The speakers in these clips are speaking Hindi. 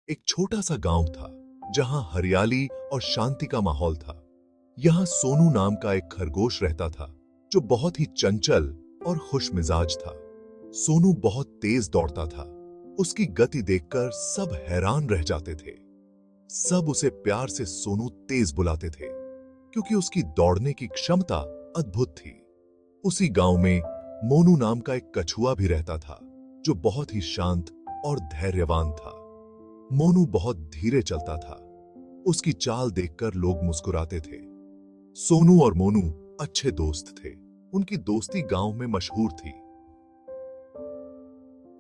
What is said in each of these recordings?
एक छोटा सा गांव था जहां हरियाली और शांति का माहौल था। यहां सोनू नाम का एक खरगोश रहता था जो बहुत ही चंचल और खुशमिजाज था। सोनू बहुत तेज दौड़ता था। उसकी गति देखकर सब हैरान रह जाते थे। सब उसे प्यार से सोनू तेज बुलाते थे क्योंकि उसकी दौड़ने की क्षमता अद्भुत थी। उसी गांव में मोनू नाम का एक कछुआ भी रहता था जो बहुत ही शांत और धैर्यवान था। मोनू बहुत धीरे चलता था। उसकी चाल देखकर लोग मुस्कुराते थे। सोनू और मोनू अच्छे दोस्त थे। उनकी दोस्ती गांव में मशहूर थी।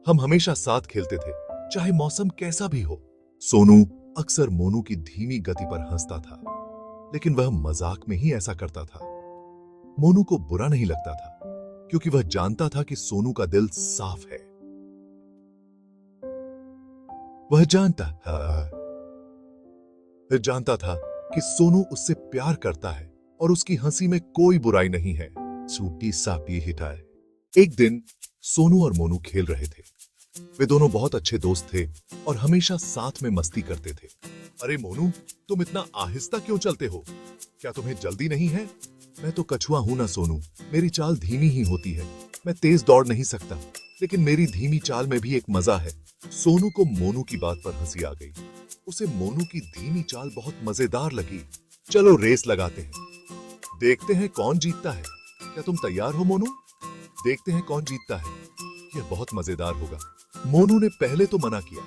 हम हमेशा साथ खेलते थे, चाहे मौसम कैसा भी हो। सोनू अक्सर मोनू की धीमी गति पर हंसता था, लेकिन वह मजाक में ही ऐसा करता था। मोनू को बुरा नहीं लगता था क्योंकि वह जानता था कि सोनू का दिल साफ है। वह जानता था कि सोनू उससे प्यार करता है और उसकी हंसी में कोई बुराई नहीं है। सूटी सापी हिटाए। एक दिन सोनू और मोनू खेल रहे थे। वे दोनों बहुत अच्छे दोस्त थे और हमेशा साथ में मस्ती करते थे। अरे मोनू, तुम इतना आहिस्ता क्यों चलते हो? क्या तुम्हें जल्दी नहीं है? मैं तो कछुआ हूं ना सोनू, मेरी चाल धीमी ही होती है। मैं तेज दौड़ नहीं सकता, लेकिन मेरी धीमी चाल में भी एक मजा है। सोनू को मोनू की बात पर हंसी आ गई। उसे मोनू की धीमी चाल बहुत मजेदार लगी। चलो रेस लगाते हैं, देखते हैं कौन जीतता है। क्या तुम तैयार हो मोनू? देखते हैं कौन जीतता है। यह बहुत मजेदार होगा। मोनू ने पहले तो मना किया।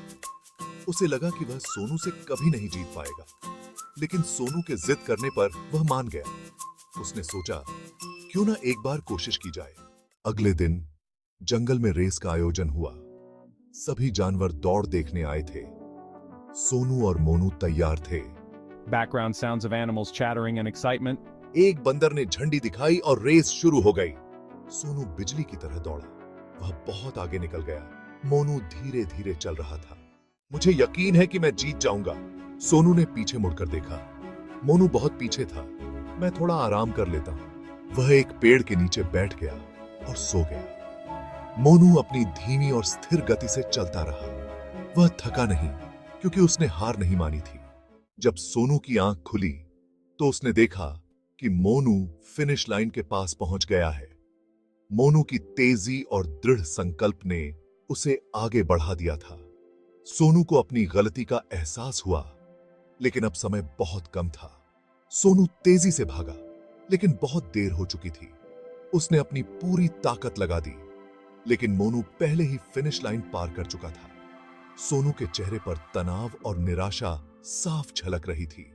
उसे लगा कि वह सोनू से कभी नहीं जीत पाएगा, लेकिन सोनू के जिद करने पर वह मान गया। उसने सोचा, क्यों ना एक बार कोशिश की जाए। अगले दिन जंगल में रेस का आयोजन हुआ। सभी जानवर दौड़ देखने आए थे। सोनू और मोनू तैयार थे। Background sounds of animals chattering and excitement. एक बंदर ने झंडी दिखाई और रेस शुरू हो गई। सोनू बिजली की तरह दौड़ा। वह बहुत आगे निकल गया। मोनू धीरे धीरे चल रहा था। मुझे यकीन है कि मैं जीत जाऊंगा। सोनू ने पीछे मुड़कर देखा। मोनू बहुत पीछे था। मैं थोड़ा आराम कर लेता हूं। वह एक पेड़ के नीचे बैठ गया और सो गया। मोनू अपनी धीमी और स्थिर गति से चलता रहा। वह थका नहीं क्योंकि उसने हार नहीं मानी थी। जब सोनू की आंख खुली तो उसने देखा कि मोनू फिनिश लाइन के पास पहुंच गया है। मोनू की तेजी और दृढ़ संकल्प ने उसे आगे बढ़ा दिया था। सोनू को अपनी गलती का एहसास हुआ, लेकिन अब समय बहुत कम था। सोनू तेजी से भागा, लेकिन बहुत देर हो चुकी थी। उसने अपनी पूरी ताकत लगा दी, लेकिन मोनू पहले ही फिनिश लाइन पार कर चुका था। सोनू के चेहरे पर तनाव और निराशा साफ झलक रही थी।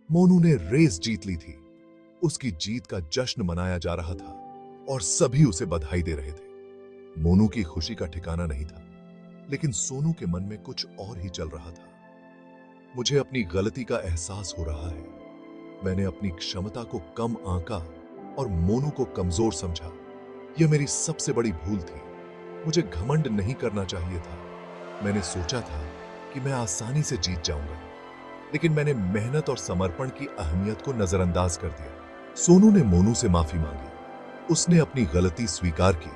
मोनू ने रेस जीत ली थी। उसकी जीत का जश्न मनाया जा रहा था और सभी उसे बधाई दे रहे थे। मोनू की खुशी का ठिकाना नहीं था, लेकिन सोनू के मन में कुछ और ही चल रहा था। मुझे अपनी गलती का एहसास हो रहा है। मैंने अपनी क्षमता को कम आंका और मोनू को कमजोर समझा। यह मेरी सबसे बड़ी भूल थी। मुझे घमंड नहीं करना चाहिए था। मैंने सोचा था कि मैं आसानी से जीत जाऊंगा, लेकिन मैंने मेहनत और समर्पण की अहमियत को नजरअंदाज कर दिया। सोनू ने मोनू से माफी मांगी। उसने अपनी गलती स्वीकार की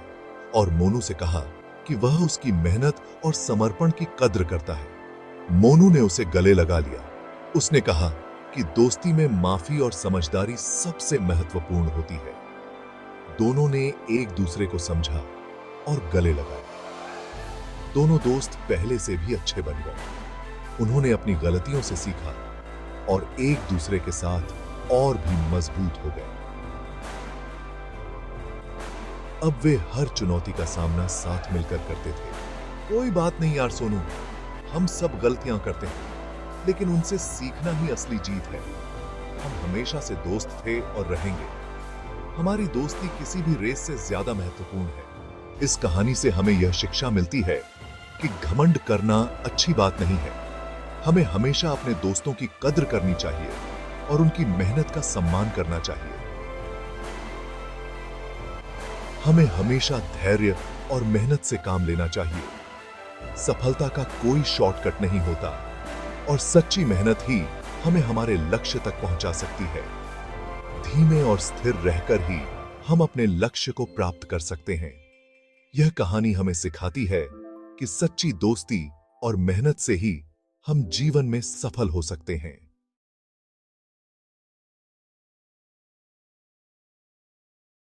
और मोनू से कहा कि वह उसकी मेहनत और समर्पण की कद्र करता है। मोनू ने उसे गले लगा लिया। उसने कहा कि दोस्ती में माफी और समझदारी सबसे महत्वपूर्ण होती है। दोनों ने एक दूसरे को समझा और गले लगाए। दोनों दोस्त पहले से भी अच्छे बन गए। उन्होंने अपनी गलतियों से सीखा और एक दूसरे के साथ और भी मजबूत हो गए। अब वे हर चुनौती का सामना साथ मिलकर करते थे। कोई बात नहीं यार सोनू, हम सब गलतियां करते हैं, लेकिन उनसे सीखना ही असली जीत है। हम हमेशा से दोस्त थे और रहेंगे। हमारी दोस्ती किसी भी रेस से ज्यादा महत्वपूर्ण है। इस कहानी से हमें यह शिक्षा मिलती है कि घमंड करना अच्छी बात नहीं है। हमें हमेशा अपने दोस्तों की कद्र करनी चाहिए और उनकी मेहनत का सम्मान करना चाहिए। हमें हमेशा धैर्य और मेहनत से काम लेना चाहिए। सफलता का कोई शॉर्टकट नहीं होता और सच्ची मेहनत ही हमें हमारे लक्ष्य तक पहुंचा सकती है। धीमे और स्थिर रहकर ही हम अपने लक्ष्य को प्राप्त कर सकते हैं। यह कहानी हमें सिखाती है कि सच्ची दोस्ती और मेहनत से ही हम जीवन में सफल हो सकते हैं।